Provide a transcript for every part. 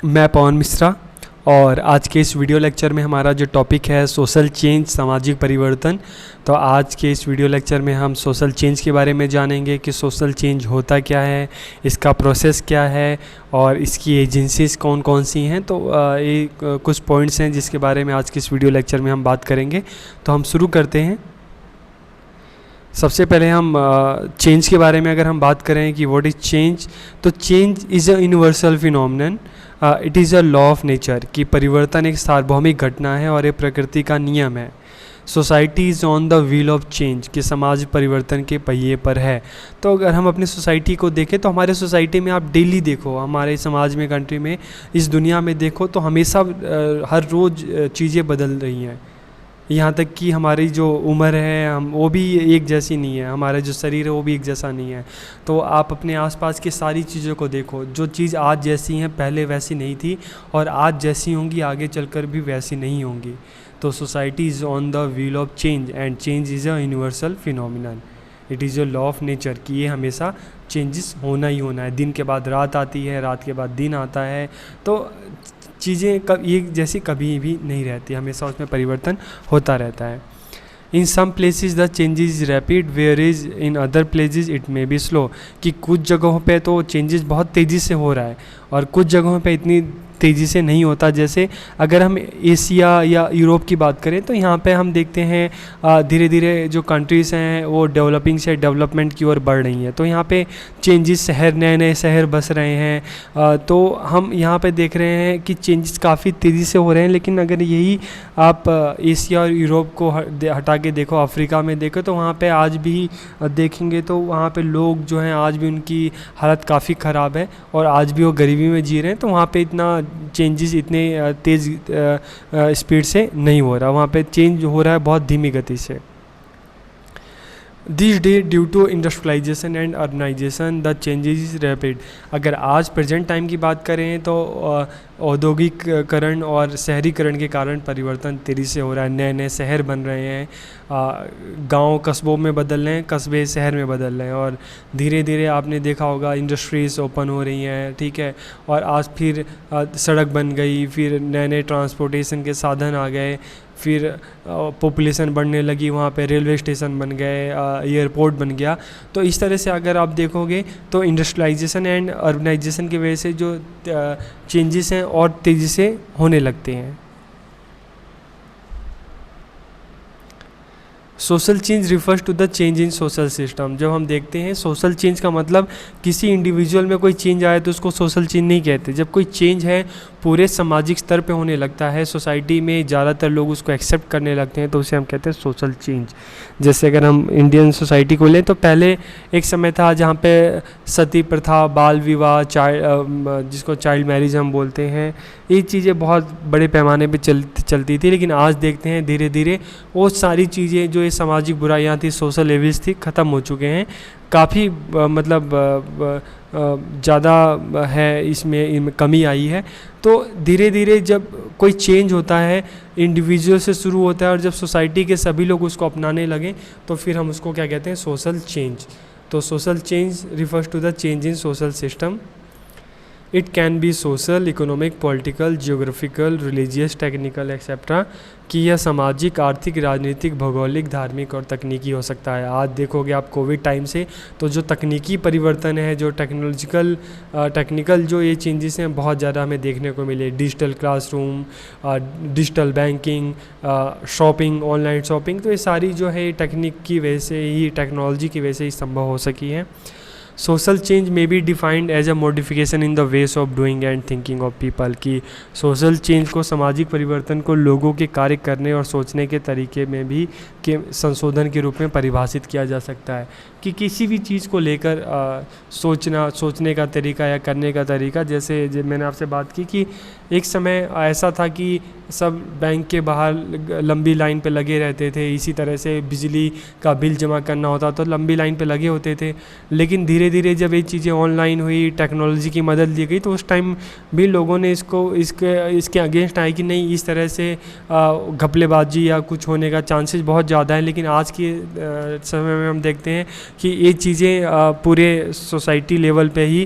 मैं पवन मिश्रा और आज के इस वीडियो लेक्चर में हमारा जो टॉपिक है सोशल चेंज, सामाजिक परिवर्तन। तो आज के इस वीडियो लेक्चर में हम सोशल चेंज के बारे में जानेंगे कि सोशल चेंज होता क्या है, इसका प्रोसेस क्या है और इसकी एजेंसीज कौन कौन सी हैं। तो ये कुछ पॉइंट्स हैं जिसके बारे में आज के इस वीडियो लेक्चर में हम बात करेंगे। तो हम शुरू करते हैं। सबसे पहले हम चेंज के बारे में अगर हम बात करें कि व्हाट इज़ चेंज, तो change is a universal phenomenon, it is a law of nature कि परिवर्तन एक सार्वभौमिक घटना है और ये प्रकृति का नियम है। Society is on the wheel of change कि समाज परिवर्तन के पहिए पर है। तो अगर हम अपनी सोसाइटी को देखें तो हमारे सोसाइटी में आप डेली देखो, हमारे समाज में, कंट्री में, इस दुनिया में देखो तो हमेशा हर रोज़ चीज़ें बदल रही हैं। यहाँ तक कि हमारी जो उम्र है हम वो भी एक जैसी नहीं है, हमारा जो शरीर है वो भी एक जैसा नहीं है। तो आप अपने आसपास की सारी चीज़ों को देखो, जो चीज़ आज जैसी हैं पहले वैसी नहीं थी और आज जैसी होंगी आगे चलकर भी वैसी नहीं होंगी। तो society is on the wheel of change and change is a universal phenomenon, it is a law of nature कि ये हमेशा चेंजेस होना ही होना है। दिन के बाद रात आती है, रात के बाद दिन आता है। तो चीज़ें एक जैसी कभी भी नहीं रहती, हमेशा उसमें परिवर्तन होता रहता है। In some places the changes rapid where is in other places it may be slow, कि कुछ जगहों पे तो चेंजेस बहुत तेज़ी से हो रहा है और कुछ जगहों पे इतनी तेज़ी से नहीं होता। जैसे अगर हम एशिया या यूरोप की बात करें तो यहाँ पे हम देखते हैं धीरे धीरे जो कंट्रीज़ हैं वो डेवलपिंग से डेवलपमेंट की ओर बढ़ रही हैं। तो यहाँ पे चेंजेस, शहर, नए नए शहर बस रहे हैं। तो हम यहाँ पे देख रहे हैं कि चेंजेस काफ़ी तेज़ी से हो रहे हैं। लेकिन अगर यही आप एशिया और यूरोप को हटा के देखो, अफ्रीका में देखो, तो वहाँ पे आज भी देखेंगे तो वहाँ पे लोग जो हैं आज भी उनकी हालत काफ़ी ख़राब है और आज भी वो गरीबी में जी रहे हैं। तो वहाँ पे इतना चेंजेस इतने तेज़ स्पीड से नहीं हो रहा, वहाँ पे चेंज हो रहा है बहुत धीमी गति से। This day due to industrialisation and urbanisation the changes is rapid. अगर आज प्रेजेंट टाइम की बात करें तो औद्योगिकरण और शहरीकरण के कारण परिवर्तन तेज़ी से हो रहा है। नए नए शहर बन रहे हैं, गांव कस्बों में बदल रहे हैं, कस्बे शहर में बदल रहे हैं और धीरे धीरे आपने देखा होगा इंडस्ट्रीज़ ओपन हो रही हैं, ठीक है। और आज फिर सड़क बन गई, फिर नए नए ट्रांसपोर्टेशन के साधन आ गए, फिर पॉपुलेशन बढ़ने लगी, वहाँ पे रेलवे स्टेशन बन गए, एयरपोर्ट बन गया। तो इस तरह से अगर आप देखोगे तो इंडस्ट्रियलाइजेशन एंड अर्बनाइजेशन की वजह से जो चेंजेस हैं और तेज़ी से होने लगते हैं। Social change refers to the change in social system. जब हम देखते हैं सोशल चेंज का मतलब किसी इंडिविजुअल में कोई चेंज आए तो उसको सोशल चेंज नहीं कहते। जब कोई चेंज है पूरे सामाजिक स्तर पे होने लगता है, सोसाइटी में ज़्यादातर लोग उसको एक्सेप्ट करने लगते हैं, तो उसे हम कहते हैं सोशल चेंज। जैसे अगर हम इंडियन सोसाइटी को लें तो पहले एक समय था जहाँ पे सती प्रथा, बाल विवाह, जिसको चाइल्ड मैरिज हम बोलते हैं, ये चीज़ें बहुत बड़े पैमाने पे चलती थी। लेकिन आज देखते हैं धीरे धीरे वो सारी चीज़ें जो ये सामाजिक बुराइयाँ थी, सोशल एविल्स थी, ख़त्म हो चुके हैं। काफ़ी ज़्यादा है इसमें कमी आई है। तो धीरे धीरे जब कोई चेंज होता है इंडिविजुअल से शुरू होता है और जब सोसाइटी के सभी लोग उसको अपनाने लगें तो फिर हम उसको क्या कहते हैं, सोशल चेंज। तो social change refers to the change in social system. It can be social, economic, political, geographical, religious, technical etcetera, कि यह सामाजिक, आर्थिक, राजनीतिक, भौगोलिक, धार्मिक और तकनीकी हो सकता है। आज देखोगे आप कोविड टाइम से तो जो तकनीकी परिवर्तन है, जो टेक्निकल जो ये चेंजेस हैं बहुत ज़्यादा हमें देखने को मिले। Digital classroom, digital banking, shopping, online shopping, तो ये सारी जो है टेक्निक की वजह से ही, टेक्नोलॉजी की वजह से ही संभव हो सकी है। Social change may be defined as a modification in the ways of doing and thinking of people, कि सोशल चेंज को, सामाजिक परिवर्तन को लोगों के कार्य करने और सोचने के तरीके में भी के संशोधन के रूप में परिभाषित किया जा सकता है। कि किसी भी चीज़ को लेकर सोचने का तरीका या करने का तरीका, जैसे मैंने आपसे बात की कि एक समय ऐसा था कि सब बैंक के बाहर लंबी लाइन पे लगे रहते थे, इसी तरह से बिजली का बिल जमा करना होता तो लंबी लाइन पे लगे होते थे। लेकिन धीरे धीरे जब ये चीज़ें ऑनलाइन हुई, टेक्नोलॉजी की मदद ली गई, तो उस टाइम भी लोगों ने इसके अगेंस्ट आए कि नहीं, इस तरह से घपलेबाजी या कुछ होने का चांसेस बहुत ज़्यादा है। लेकिन आज के समय में हम देखते हैं कि ये चीज़ें पूरे सोसाइटी लेवल पे ही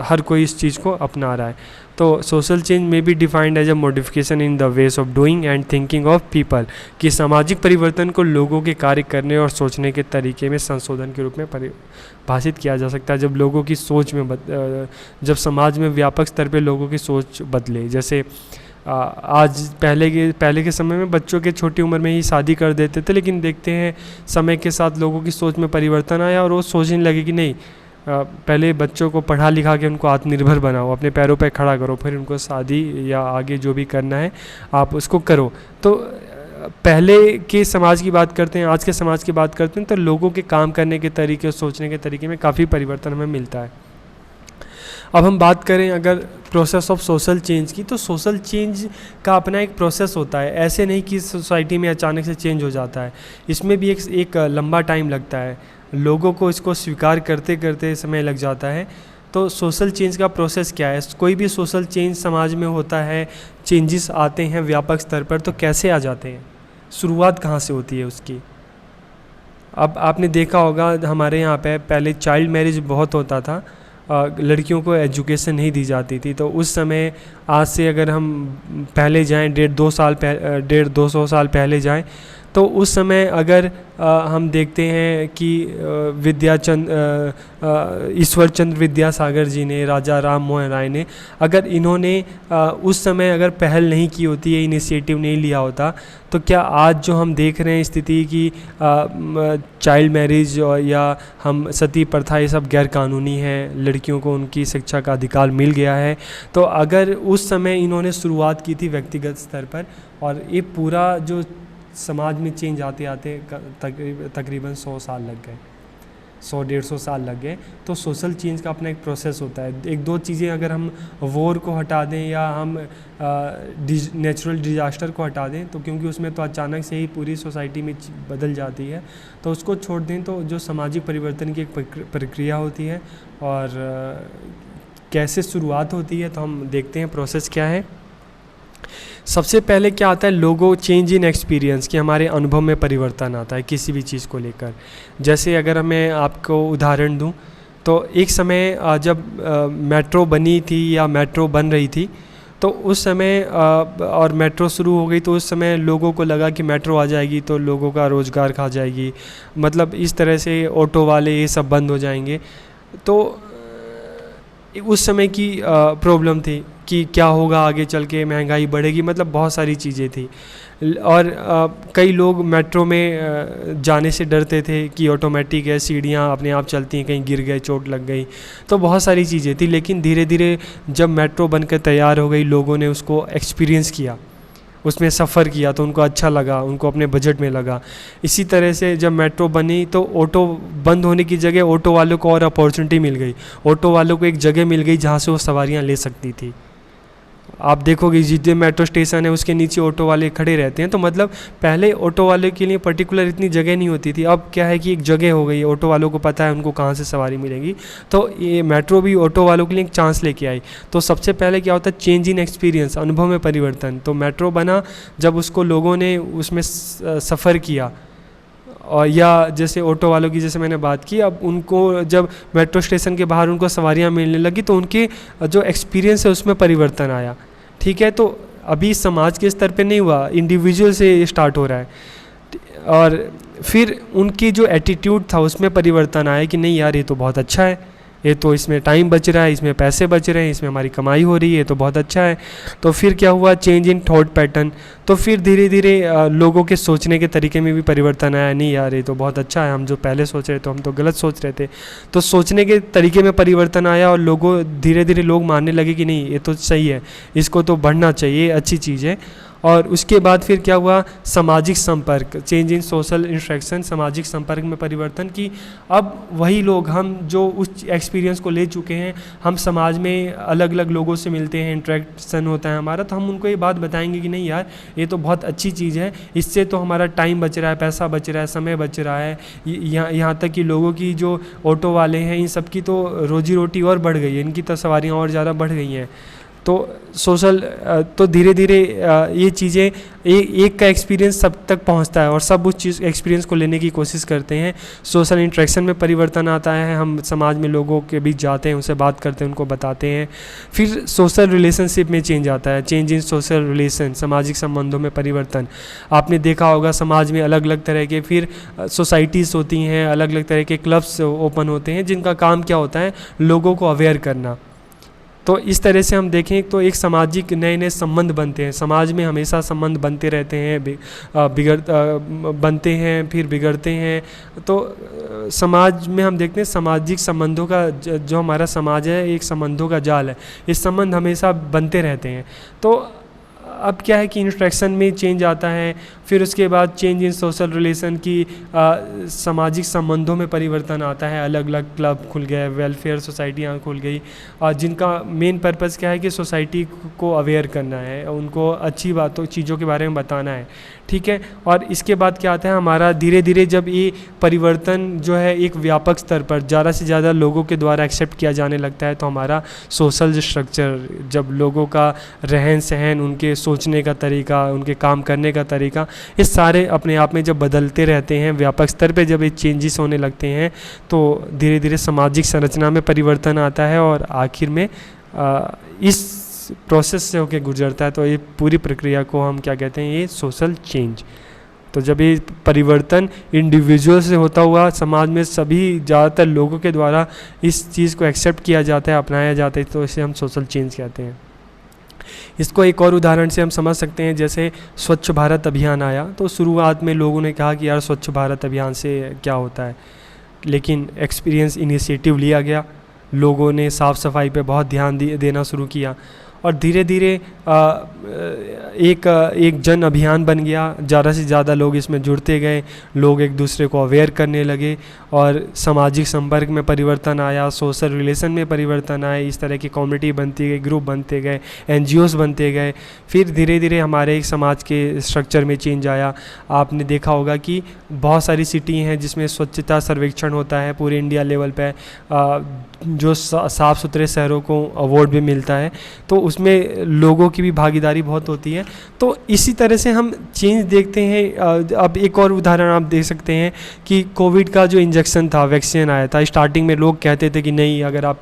हर कोई इस चीज़ को अपना रहा है। तो social change may be defined as a modification in the ways of doing and thinking of people, कि सामाजिक परिवर्तन को लोगों के कार्य करने और सोचने के तरीके में संशोधन के रूप में परिभाषित किया जा सकता है। जब लोगों की सोच में जब समाज में व्यापक स्तर पे लोगों की सोच बदले, जैसे आज पहले के समय में बच्चों के छोटी उम्र में ही शादी कर देते थे, लेकिन देखते हैं समय के साथ लोगों की सोच में परिवर्तन आया और वो सोचने लगे कि नहीं, पहले बच्चों को पढ़ा लिखा के उनको आत्मनिर्भर बनाओ, अपने पैरों पे खड़ा करो, फिर उनको शादी या आगे जो भी करना है आप उसको करो। तो पहले के समाज की बात करते हैं, आज के समाज की बात करते हैं, तो लोगों के काम करने के तरीके और सोचने के तरीके में काफ़ी परिवर्तन हमें मिलता है। अब हम बात करें अगर प्रोसेस ऑफ सोशल चेंज की, तो सोशल चेंज का अपना एक प्रोसेस होता है। ऐसे नहीं कि सोसाइटी में अचानक से चेंज हो जाता है, इसमें भी एक लंबा टाइम लगता है, लोगों को इसको स्वीकार करते करते समय लग जाता है। तो सोशल चेंज का प्रोसेस क्या है? कोई भी सोशल चेंज समाज में होता है, चेंजेस आते हैं व्यापक स्तर पर, तो कैसे आ जाते हैं, शुरुआत कहाँ से होती है उसकी? अब आपने देखा होगा हमारे यहाँ पे पहले चाइल्ड मैरिज बहुत होता था, लड़कियों को एजुकेशन नहीं दी जाती थी। तो उस समय आज से अगर हम पहले जाएं 150-200 साल पहले जाएं, तो उस समय अगर हम देखते हैं कि ईश्वर चंद्र विद्यासागर जी ने, राजा राम मोहन राय ने, अगर इन्होंने उस समय अगर पहल नहीं की होती है, इनिशिएटिव नहीं लिया होता, तो क्या आज जो हम देख रहे हैं स्थिति की चाइल्ड मैरिज या हम सती प्रथा, ये सब गैर कानूनी है, लड़कियों को उनकी शिक्षा का अधिकार मिल गया है। तो अगर उस समय इन्होंने शुरुआत की थी व्यक्तिगत स्तर पर, और ये पूरा जो समाज में चेंज आते आते तकरीबन 100 साल लग गए, 100-150 साल लग गए। तो सोशल चेंज का अपना एक प्रोसेस होता है। एक दो चीज़ें अगर हम वॉर को हटा दें या हम नेचुरल डिजास्टर को हटा दें, तो क्योंकि उसमें तो अचानक से ही पूरी सोसाइटी में बदल जाती है, तो उसको छोड़ दें, तो जो सामाजिक परिवर्तन की एक प्रक्रिया होती है और कैसे शुरुआत होती है, तो हम देखते हैं प्रोसेस क्या है। सबसे पहले क्या आता है, लोगों चेंज इन एक्सपीरियंस, कि हमारे अनुभव में परिवर्तन आता है किसी भी चीज़ को लेकर। जैसे अगर मैं आपको उदाहरण दूं, तो एक समय जब मेट्रो बनी थी या मेट्रो बन रही थी, तो उस समय और मेट्रो शुरू हो गई, तो उस समय लोगों को लगा कि मेट्रो आ जाएगी तो लोगों का रोज़गार खा जाएगी, मतलब इस तरह से ऑटो वाले ये सब बंद हो जाएंगे। तो उस समय की प्रॉब्लम थी कि क्या होगा आगे चल के, महंगाई बढ़ेगी, मतलब बहुत सारी चीज़ें थी। और कई लोग मेट्रो में जाने से डरते थे कि ऑटोमेटिक है, सीढ़ियाँ अपने आप चलती हैं, कहीं गिर गए, चोट लग गई, तो बहुत सारी चीज़ें थी। लेकिन धीरे धीरे जब मेट्रो बनकर तैयार हो गई, लोगों ने उसको एक्सपीरियंस किया, उसमें सफ़र किया, तो उनको अच्छा लगा, उनको अपने बजट में लगा। इसी तरह से जब मेट्रो बनी, तो ऑटो बंद होने की जगह ऑटो वालों को और अपॉर्चुनिटी मिल गई, ऑटो वालों को एक जगह मिल गई जहाँ से वो सवारियाँ ले सकती थी। आप देखोगे जितने मेट्रो स्टेशन है उसके नीचे ऑटो वाले खड़े रहते हैं, तो मतलब पहले ऑटो वाले के लिए पर्टिकुलर इतनी जगह नहीं होती थी। अब क्या है कि एक जगह हो गई है, ऑटो वालों को पता है उनको कहाँ से सवारी मिलेगी, तो ये मेट्रो भी ऑटो वालों के लिए एक चांस लेके आई। तो सबसे पहले क्या होता है, चेंज इन एक्सपीरियंस, अनुभव में परिवर्तन। तो मेट्रो बना जब उसको लोगों ने उसमें सफ़र किया, और या जैसे ऑटो वालों की जैसे मैंने बात की, अब उनको जब मेट्रो स्टेशन के बाहर उनको सवारियां मिलने लगी, तो उनके जो एक्सपीरियंस है उसमें परिवर्तन आया। ठीक है, तो अभी समाज के स्तर पे नहीं हुआ, इंडिविजुअल से स्टार्ट हो रहा है। और फिर उनकी जो एटीट्यूड था उसमें परिवर्तन आया कि नहीं यार, ये तो बहुत अच्छा है, ये तो इसमें टाइम बच रहा है, इसमें पैसे बच रहे हैं, इसमें हमारी कमाई हो रही है, तो बहुत अच्छा है। तो फिर क्या हुआ, चेंज इन थॉट पैटर्न। तो फिर धीरे धीरे लोगों के सोचने के तरीके में भी परिवर्तन आया, नहीं यार ये तो बहुत अच्छा है, हम जो पहले सोच रहे थे हम तो गलत सोच रहे थे। तो सोचने के तरीके में परिवर्तन आया और लोगों धीरे धीरे लोग मानने लगे कि नहीं ये तो सही है, इसको तो बढ़ना चाहिए, अच्छी चीज़ है। और उसके बाद फिर क्या हुआ, सामाजिक संपर्क, चेंज इन सोशल इंटरेक्शन, सामाजिक संपर्क में परिवर्तन की अब वही लोग, हम जो उस एक्सपीरियंस को ले चुके हैं, हम समाज में अलग अलग लोगों से मिलते हैं, इंटरेक्शन होता है हमारा, तो हम उनको ये बात बताएंगे कि नहीं यार ये तो बहुत अच्छी चीज़ है, इससे तो हमारा टाइम बच रहा है, पैसा बच रहा है, समय बच रहा है। यहाँ तक कि लोगों की जो ऑटो वाले हैं इन सब की तो रोजी रोटी और बढ़ गई है, इनकी तो सवारियाँ और ज़्यादा बढ़ गई हैं। तो सोशल तो धीरे धीरे ये चीज़ें एक का एक्सपीरियंस सब तक पहुंचता है और सब उस चीज़ एक्सपीरियंस को लेने की कोशिश करते हैं। सोशल इंटरेक्शन में परिवर्तन आता है, हम समाज में लोगों के बीच जाते हैं, उनसे बात करते हैं, उनको बताते हैं। फिर सोशल रिलेशनशिप में चेंज आता है, चेंज इन सोशल रिलेशन, सामाजिक संबंधों में परिवर्तन। आपने देखा होगा समाज में अलग अलग तरह के फिर सोसाइटीज़ होती हैं, अलग अलग तरह के क्लब्स ओपन होते हैं जिनका काम क्या होता है, लोगों को अवेयर करना। तो इस तरह से हम देखें तो एक सामाजिक नए नए संबंध बनते हैं। समाज में हमेशा संबंध बनते रहते हैं, बनते हैं फिर बिगड़ते हैं। तो समाज में हम देखते हैं सामाजिक संबंधों का जो हमारा समाज है एक संबंधों का जाल है, इस संबंध हमेशा बनते रहते हैं। तो अब क्या है कि इंट्रैक्शन में चेंज आता है, फिर उसके बाद चेंज इन सोशल रिलेशन की सामाजिक संबंधों में परिवर्तन आता है। अलग अलग क्लब खुल गए, वेलफेयर सोसाइटियाँ खुल गई, और जिनका मेन पर्पज़ क्या है कि सोसाइटी को अवेयर करना है, उनको अच्छी बातों चीज़ों के बारे में बताना है, ठीक है। और इसके बाद क्या आता है हमारा धीरे धीरे जब ये परिवर्तन जो है एक व्यापक स्तर पर ज़्यादा से ज़्यादा लोगों के द्वारा एक्सेप्ट किया जाने लगता है, तो हमारा सोशल स्ट्रक्चर, जब लोगों का रहन सहन, उनके सोचने का तरीका, उनके काम करने का तरीका, ये सारे अपने आप में जब बदलते रहते हैं, व्यापक स्तर पे जब ये चेंजेस होने लगते हैं, तो धीरे धीरे सामाजिक संरचना में परिवर्तन आता है और आखिर में इस प्रोसेस से होकर गुजरता है। तो ये पूरी प्रक्रिया को हम क्या कहते हैं, ये सोशल चेंज। तो जब ये परिवर्तन इंडिविजुअल से होता हुआ समाज में सभी ज़्यादातर लोगों के द्वारा इस चीज़ को एक्सेप्ट किया जाता है, अपनाया जाता है, तो इसे हम सोशल चेंज कहते हैं। इसको एक और उदाहरण से हम समझ सकते हैं, जैसे स्वच्छ भारत अभियान आया, तो शुरुआत में लोगों ने कहा कि यार स्वच्छ भारत अभियान से क्या होता है, लेकिन एक्सपीरियंस इनिशिएटिव लिया गया, लोगों ने साफ़ सफाई पे बहुत ध्यान देना शुरू किया और धीरे धीरे एक जन अभियान बन गया। ज़्यादा से ज़्यादा लोग इसमें जुड़ते गए, लोग एक दूसरे को अवेयर करने लगे और सामाजिक संपर्क में परिवर्तन आया, सोशल रिलेशन में परिवर्तन आया, इस तरह की कम्युनिटी बनती गई, ग्रुप बनते गए, NGOs बनते गए। फिर धीरे धीरे हमारे एक समाज के स्ट्रक्चर में चेंज आया। आपने देखा होगा कि बहुत सारी सिटी हैं जिसमें स्वच्छता सर्वेक्षण होता है पूरे इंडिया लेवल पे, जो साफ़ सुथरे शहरों को अवार्ड भी मिलता है, तो उसमें लोगों की भी भागीदारी बहुत होती है। तो इसी तरह से हम चेंज देखते हैं। अब एक और उदाहरण आप देख सकते हैं कि कोविड का जो इंजेक्शन था, वैक्सीन आया था, स्टार्टिंग में लोग कहते थे कि नहीं, अगर आप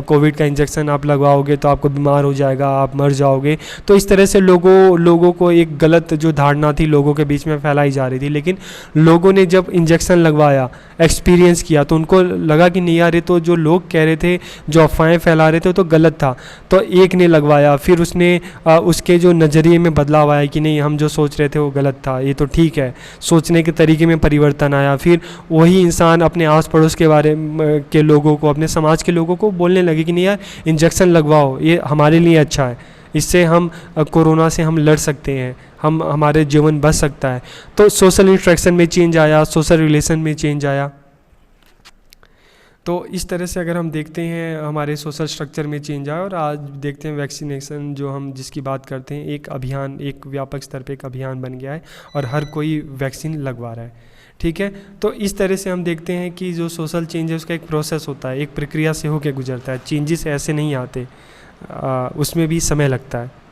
कोविड का इंजेक्शन आप लगवाओगे तो आपको बीमार हो जाएगा, आप मर जाओगे। तो इस तरह से लोगों को एक गलत जो धारणा थी लोगों के बीच में फैलाई जा रही थी। लेकिन लोगों ने जब इंजेक्शन लगवाया, एक्सपीरियंस किया, तो उनको लगा कि नहीं यार, ये तो जो लोग कह रहे थे, जो अफवाहें फैला रहे थे, तो गलत था। तो एक ने लगवाया, फिर उसने उसके जो नज़रिए में बदलाव आया कि नहीं, हम जो सोच रहे थे वो गलत था, ये तो ठीक है, सोचने के तरीके में परिवर्तन आया। फिर वही इंसान अपने आस पड़ोस के बारे में के लोगों को, अपने समाज के लोगों को बोलने लगे कि नहीं यार, इंजेक्शन लगवाओ, ये हमारे लिए अच्छा है, इससे हम कोरोना से हम लड़ सकते हैं, हमारे जीवन बच सकता है। तो सोशल इंटरेक्शन में चेंज आया, सोशल रिलेशन में चेंज आया। तो इस तरह से अगर हम देखते हैं हमारे सोशल स्ट्रक्चर में चेंज आया। और आज देखते हैं वैक्सीनेशन जो हम जिसकी बात करते हैं, एक अभियान, एक व्यापक स्तर पे एक अभियान बन गया है और हर कोई वैक्सीन लगवा रहा है, ठीक है। तो इस तरह से हम देखते हैं कि जो सोशल चेंज है उसका एक प्रोसेस होता है, एक प्रक्रिया से होकर गुजरता है। चेंजेस ऐसे नहीं आते, उसमें भी समय लगता है।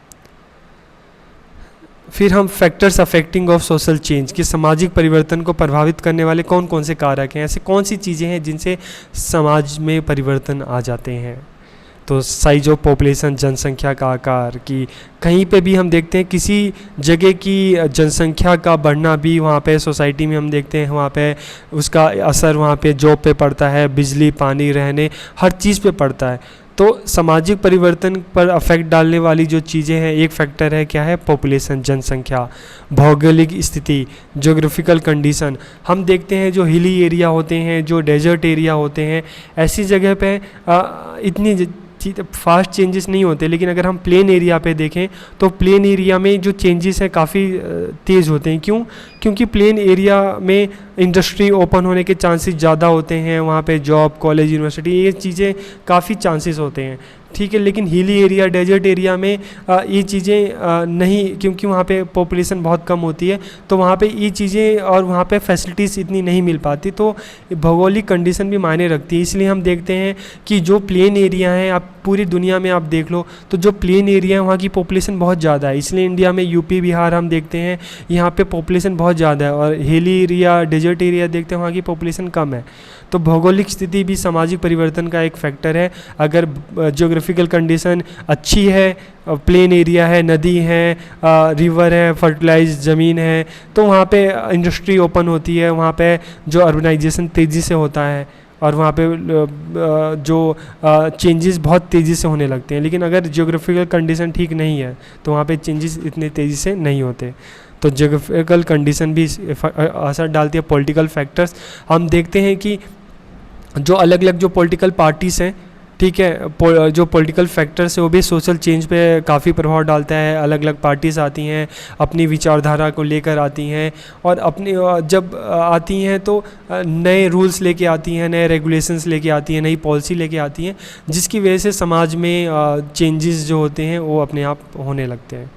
फिर हम factors affecting of social change, कि सामाजिक परिवर्तन को प्रभावित करने वाले कौन कौन से कारक हैं, ऐसे कौन सी चीज़ें हैं जिनसे समाज में परिवर्तन आ जाते हैं। तो साइज ऑफ पॉपुलेशन, जनसंख्या का आकार, कि कहीं पे भी हम देखते हैं किसी जगह की जनसंख्या का बढ़ना भी वहाँ पे सोसाइटी में हम देखते हैं, वहाँ पे उसका असर वहाँ पे जॉब पे पड़ता है, बिजली, पानी, रहने, हर चीज़ पे पड़ता है। तो सामाजिक परिवर्तन पर अफेक्ट डालने वाली जो चीज़ें हैं, एक फैक्टर है क्या है, पॉपुलेशन, जनसंख्या, भौगोलिक स्थिति, ज्योग्राफिकल कंडीशन। हम देखते हैं जो हिली एरिया होते हैं, जो डेजर्ट एरिया होते हैं, ऐसी जगह पे इतनी फास्ट चेंजेस नहीं होते। लेकिन अगर हम प्लेन एरिया पे देखें तो प्लेन एरिया में जो चेंजेस हैं काफ़ी तेज़ होते हैं। क्यों? क्योंकि प्लेन एरिया में इंडस्ट्री ओपन होने के चांसेस ज़्यादा होते हैं, वहाँ पे जॉब, कॉलेज, यूनिवर्सिटी, ये चीज़ें काफ़ी चांसेस होते हैं। ठीक है, लेकिन हिली एरिया, डेजर्ट एरिया में ये चीज़ें नहीं, क्योंकि वहाँ पे पॉपुलेशन बहुत कम होती है, तो वहाँ पे ये चीज़ें और वहाँ पे फैसिलिटीज़ इतनी नहीं मिल पाती, तो भौगोलिक कंडीशन भी मायने रखती है। इसलिए हम देखते हैं कि जो प्लेन एरिया हैं, आप पूरी दुनिया में आप देख लो तो जो प्लेन एरिया है वहाँ की पॉपुलेशन बहुत ज़्यादा है, इसलिए इंडिया में यूपी बिहार हम देखते हैं यहाँ पे पॉपुलेशन बहुत ज़्यादा है, और हिली एरिया, डेजर्ट एरिया देखते हैं वहाँ की पॉपुलेशन कम है। तो भौगोलिक स्थिति भी सामाजिक परिवर्तन का एक फैक्टर है। अगर ज्योग्राफिकल कंडीशन अच्छी है, प्लेन एरिया है, नदी है, रिवर है, फर्टिलाइज ज़मीन है, तो वहाँ पे इंडस्ट्री ओपन होती है, वहाँ पे जो अर्बनाइजेशन तेज़ी से होता है और वहाँ पे जो चेंजेस बहुत तेज़ी से होने लगते हैं। लेकिन अगर ज्योग्राफिकल कंडीशन ठीक नहीं है तो वहाँ पे चेंजेस इतने तेज़ी से नहीं होते। तो ज्योग्राफिकल कंडीशन भी असर डालती है। पॉलिटिकल फैक्टर्स हम देखते हैं कि जो अलग अलग जो पॉलिटिकल पार्टीज़ हैं, ठीक है, जो पॉलिटिकल फैक्टर्स है वो भी सोशल चेंज पे काफ़ी प्रभाव डालता है। अलग अलग पार्टीज़ आती हैं, अपनी विचारधारा को लेकर आती हैं, और अपनी जब आती हैं तो नए रूल्स लेके आती हैं, नए रेगुलेशंस लेके आती हैं, नई पॉलिसी लेके आती हैं, जिसकी वजह से समाज में चेंजेस जो होते हैं वो अपने आप होने लगते हैं।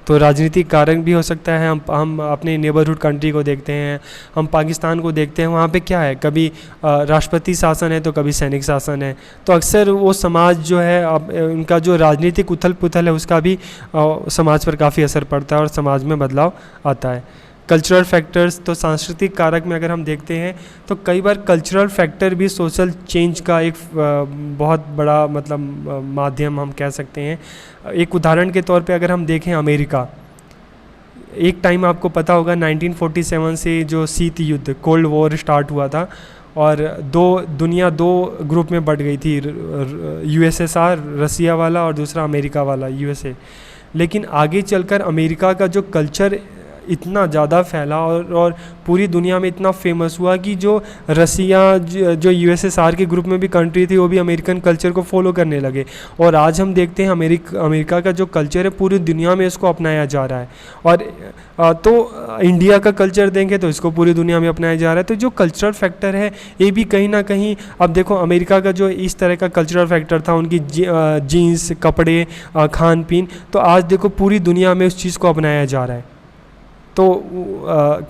तो राजनीतिक कारण भी हो सकता है। हम अपने नेबरहुड कंट्री को देखते हैं, हम पाकिस्तान को देखते हैं, वहाँ पे क्या है, कभी राष्ट्रपति शासन है तो कभी सैनिक शासन है, तो अक्सर वो समाज जो है अब उनका जो राजनीतिक उथल पुथल है उसका भी समाज पर काफ़ी असर पड़ता है और समाज में बदलाव आता है। कल्चरल फैक्टर्स, तो सांस्कृतिक कारक में अगर हम देखते हैं तो कई बार कल्चरल फैक्टर भी सोशल चेंज का एक बहुत बड़ा मतलब माध्यम हम कह सकते हैं। एक उदाहरण के तौर पे अगर हम देखें अमेरिका, एक टाइम आपको पता होगा 1947 से जो शीत युद्ध, कोल्ड वॉर स्टार्ट हुआ था, और दुनिया दो ग्रुप में बढ़ गई थी, यूएसएसआर रसिया वाला और दूसरा अमेरिका वाला यूएसए। लेकिन आगे चलकर अमेरिका का जो कल्चर इतना ज़्यादा फैला और पूरी दुनिया में इतना फेमस हुआ कि जो रसिया, जो यूएसएसआर के ग्रुप में भी कंट्री थी, वो भी अमेरिकन कल्चर को फॉलो करने लगे। और आज हम देखते हैं अमेरिका का जो कल्चर है पूरी दुनिया में इसको अपनाया जा रहा है। और तो इंडिया का कल्चर देंगे तो इसको पूरी दुनिया में अपनाया जा रहा है। तो जो कल्चरल फैक्टर है ये भी कहीं ना कहीं, अब देखो अमेरिका का जो इस तरह का कल्चरल फैक्टर था, उनकी जीन्स, कपड़े, खान पीन, तो आज देखो पूरी दुनिया में उस चीज़ को अपनाया जा रहा है। तो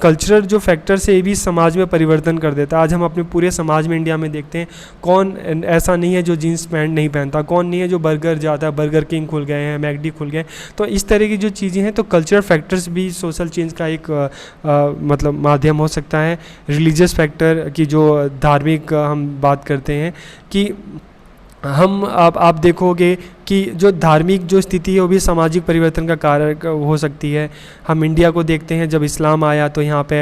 कल्चरल जो फैक्टर्स है ये भी समाज में परिवर्तन कर देता है। आज हम अपने पूरे समाज में इंडिया में देखते हैं कौन ऐसा नहीं है जो जीन्स पैंट नहीं पहनता, कौन नहीं है जो बर्गर जाता है, बर्गर किंग खुल गए हैं, मैकडी खुल गए। तो इस तरह की जो चीज़ें हैं, तो कल्चरल फैक्टर्स भी सोशल चेंज का एक मतलब माध्यम हो सकता है। रिलीजियस फैक्टर की जो धार्मिक हम बात करते हैं कि हम आप देखोगे कि जो धार्मिक जो स्थिति है वो भी सामाजिक परिवर्तन का कारक हो सकती है। हम इंडिया को देखते हैं, जब इस्लाम आया तो यहाँ पे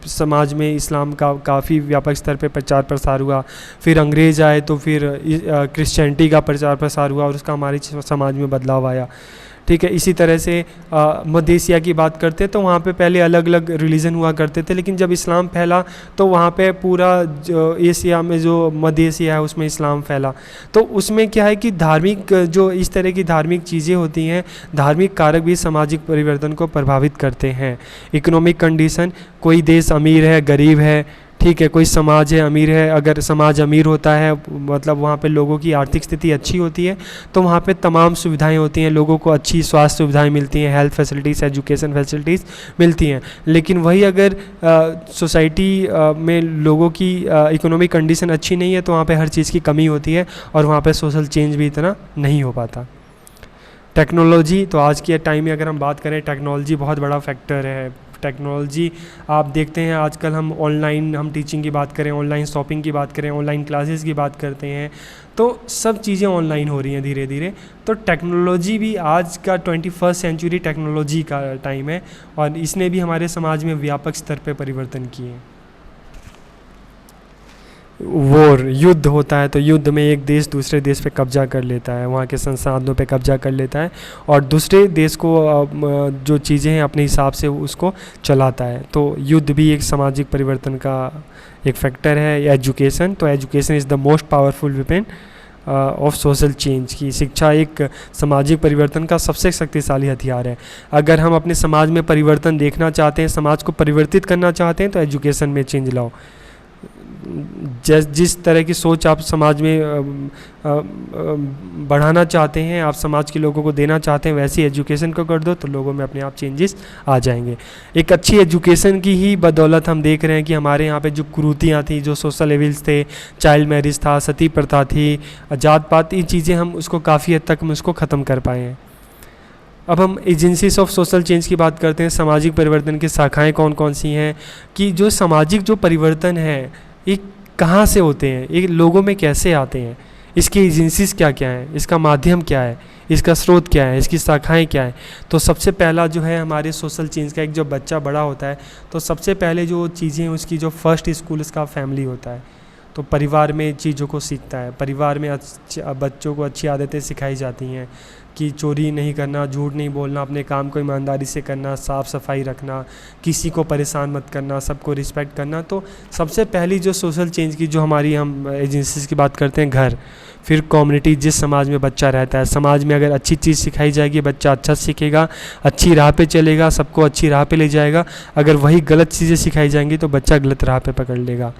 समाज में इस्लाम का काफ़ी व्यापक स्तर पे प्रचार प्रसार हुआ। फिर अंग्रेज़ आए तो फिर क्रिश्चियनिटी का प्रचार प्रसार हुआ और उसका हमारे समाज में बदलाव आया। ठीक है, इसी तरह से मध्य एशिया की बात करते हैं तो वहाँ पे पहले अलग अलग रिलीजन हुआ करते थे, लेकिन जब इस्लाम फैला तो वहाँ पे पूरा जो एशिया में जो मध्य एशिया है उसमें इस्लाम फैला। तो उसमें क्या है कि धार्मिक जो इस तरह की धार्मिक चीज़ें होती हैं, धार्मिक कारक भी सामाजिक परिवर्तन को प्रभावित करते हैं। इकोनॉमिक कंडीशन, कोई देश अमीर है, गरीब है, ठीक है, कोई समाज है अमीर है, अगर समाज अमीर होता है मतलब वहाँ पे लोगों की आर्थिक स्थिति अच्छी होती है तो वहाँ पे तमाम सुविधाएं होती हैं, लोगों को अच्छी स्वास्थ्य सुविधाएं मिलती हैं, हेल्थ फैसिलिटीज़, एजुकेशन फैसिलिटीज़ मिलती हैं। लेकिन वही अगर सोसाइटी में लोगों की इकोनॉमिक कंडीशन अच्छी नहीं है तो वहाँ पे हर चीज़ की कमी होती है और वहाँ पे सोशल चेंज भी इतना नहीं हो पाता। टेक्नोलॉजी, तो आज के टाइम में अगर हम बात करें, टेक्नोलॉजी बहुत बड़ा फैक्टर है। टेक्नोलॉजी आप देखते हैं आजकल हम टीचिंग की बात करें, ऑनलाइन शॉपिंग की बात करें, ऑनलाइन क्लासेस की बात करते हैं, तो सब चीज़ें ऑनलाइन हो रही हैं धीरे धीरे। तो टेक्नोलॉजी भी आज का 21st सेंचुरी टेक्नोलॉजी का टाइम है और इसने भी हमारे समाज में व्यापक स्तर पर परिवर्तन किए हैं। वॉर, युद्ध होता है तो युद्ध में एक देश दूसरे देश पे कब्जा कर लेता है, वहाँ के संसाधनों पे कब्जा कर लेता है और दूसरे देश को जो चीज़ें हैं अपने हिसाब से उसको चलाता है। तो युद्ध भी एक सामाजिक परिवर्तन का एक फैक्टर है। एजुकेशन, तो education is the most powerful weapon of social change, की शिक्षा एक सामाजिक परिवर्तन का सबसे शक्तिशाली हथियार है। अगर हम अपने समाज में परिवर्तन देखना चाहते हैं, समाज को परिवर्तित करना चाहते हैं तो एजुकेशन में चेंज लाओ। जिस तरह की सोच आप समाज में बढ़ाना चाहते हैं, आप समाज के लोगों को देना चाहते हैं, वैसी एजुकेशन को कर दो तो लोगों में अपने आप चेंजेस आ जाएंगे। एक अच्छी एजुकेशन की ही बदौलत हम देख रहे हैं कि हमारे यहाँ पे जो कुरीतियाँ थी, जो सोशल एविल्स थे, चाइल्ड मैरिज था, सती प्रथा थी, जात पात, ये चीज़ें हम उसको काफ़ी हद तक हम उसको ख़त्म कर पाए हैं। अब हम एजेंसीज ऑफ सोशल चेंज की बात करते हैं। सामाजिक परिवर्तन की शाखाएं कौन कौन सी हैं, कि जो सामाजिक जो परिवर्तन है ये कहाँ से होते हैं, ये लोगों में कैसे आते हैं, इसकी एजेंसीज क्या क्या हैं, इसका माध्यम क्या है, इसका स्रोत क्या है, इसकी शाखाएं क्या है। तो सबसे पहला जो है हमारे सोशल चेंज का, एक जो बच्चा बड़ा होता है तो सबसे पहले जो चीज़ें उसकी जो फर्स्ट स्कूल उसका फैमिली होता है। तो परिवार में चीज़ों को सीखता है, परिवार में बच्चों को अच्छी आदतें सिखाई जाती हैं कि चोरी नहीं करना, झूठ नहीं बोलना, अपने काम को ईमानदारी से करना, साफ़ सफाई रखना, किसी को परेशान मत करना, सबको रिस्पेक्ट करना। तो सबसे पहली जो सोशल चेंज की जो हमारी हम एजेंसीज की बात करते हैं, घर, फिर कम्युनिटी, जिस समाज में बच्चा रहता है, समाज में अगर अच्छी चीज़ सिखाई जाएगी बच्चा अच्छा सीखेगा, अच्छी राह पे चलेगा, सबको अच्छी राह पे ले जाएगा। अगर वही गलत चीज़ें सिखाई जाएंगी तो बच्चा गलत राह पे पकड़ लेगा।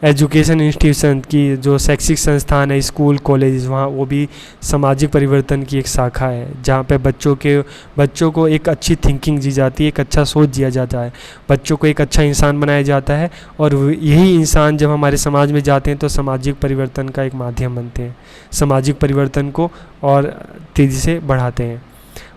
एजुकेशन इंस्टीट्यूशन की जो शैक्षिक संस्थान है, स्कूल कॉलेज, वहाँ वो भी सामाजिक परिवर्तन की एक शाखा है, जहाँ पे बच्चों को एक अच्छी थिंकिंग दी जाती है, एक अच्छा सोच दिया जाता है, बच्चों को एक अच्छा इंसान बनाया जाता है। और यही इंसान जब हमारे समाज में जाते हैं तो सामाजिक परिवर्तन का एक माध्यम बनते हैं, सामाजिक परिवर्तन को और तेज़ी से बढ़ाते हैं।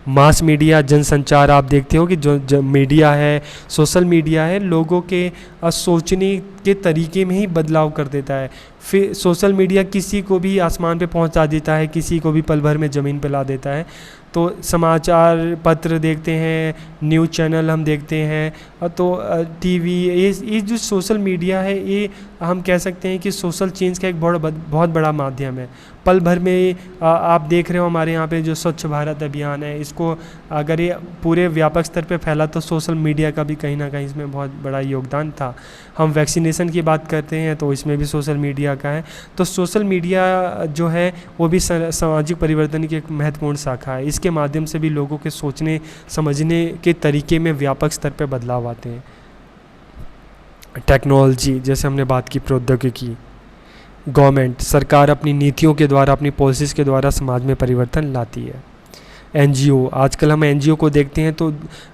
मास मीडिया, जनसंचार, आप देखते हो कि जो मीडिया है, सोशल मीडिया है, लोगों के सोचने के तरीके में ही बदलाव कर देता है। फिर सोशल मीडिया किसी को भी आसमान पे पहुंचा देता है, किसी को भी पल भर में ज़मीन पे ला देता है। तो समाचार पत्र देखते हैं, न्यूज़ चैनल हम देखते हैं, तो टीवी, ये जो सोशल मीडिया है ये हम कह सकते हैं कि सोशल चेंज का एक बहुत बड़ा माध्यम है। पल भर में आप देख रहे हो हमारे यहाँ पे जो स्वच्छ भारत अभियान है, इसको अगर ये पूरे व्यापक स्तर पे फैला तो सोशल मीडिया का भी कहीं ना कहीं इसमें बहुत बड़ा योगदान था। हम वैक्सीनेशन की बात करते हैं तो इसमें भी सोशल मीडिया का है। तो सोशल मीडिया जो है वो भी सामाजिक परिवर्तन की एक महत्वपूर्ण शाखा है। इसके माध्यम से भी लोगों के सोचने समझने के तरीके में व्यापक स्तर पे बदलाव आते हैं। टेक्नोलॉजी, जैसे हमने बात की, प्रौद्योगिकी, गवर्नमेंट, सरकार अपनी नीतियों के द्वारा, अपनी पॉलिसीज़ के द्वारा समाज में परिवर्तन लाती है। एनजीओ, आजकल हम एनजीओ को देखते हैं तो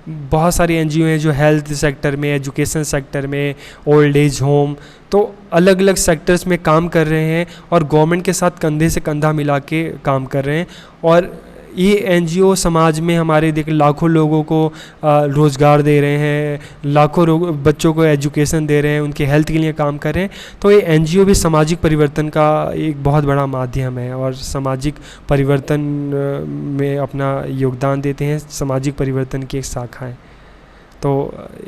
बहुत सारी एनजीओ हैं जो हेल्थ सेक्टर में, एजुकेशन सेक्टर में, ओल्ड एज होम, तो अलग अलग सेक्टर्स में काम कर रहे हैं और गवर्नमेंट के साथ कंधे से कंधा मिला के काम कर रहे हैं। और ये एनजीओ समाज में हमारे लाखों लोगों को रोज़गार दे रहे हैं, लाखों बच्चों को एजुकेशन दे रहे हैं, उनके हेल्थ के लिए काम कर रहे हैं। तो ये एनजीओ भी सामाजिक परिवर्तन का एक बहुत बड़ा माध्यम है और सामाजिक परिवर्तन में अपना योगदान देते हैं, सामाजिक परिवर्तन की एक शाखा है। तो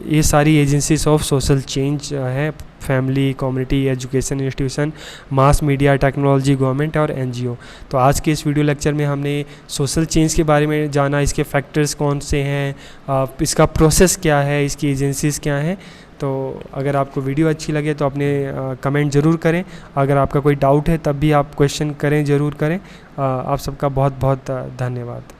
ये सारी एजेंसीज ऑफ सोशल चेंज है, family, community, education institution, mass media, technology, government और एनजीओ। तो आज के इस वीडियो लेक्चर में हमने सोशल चेंज के बारे में जाना, इसके फैक्टर्स कौन से हैं, इसका प्रोसेस क्या है, इसकी एजेंसीज क्या हैं। तो अगर आपको वीडियो अच्छी लगे तो अपने कमेंट ज़रूर करें। अगर आपका कोई डाउट है तब भी आप क्वेश्चन करें, ज़रूर करें। आप सबका बहुत बहुत धन्यवाद।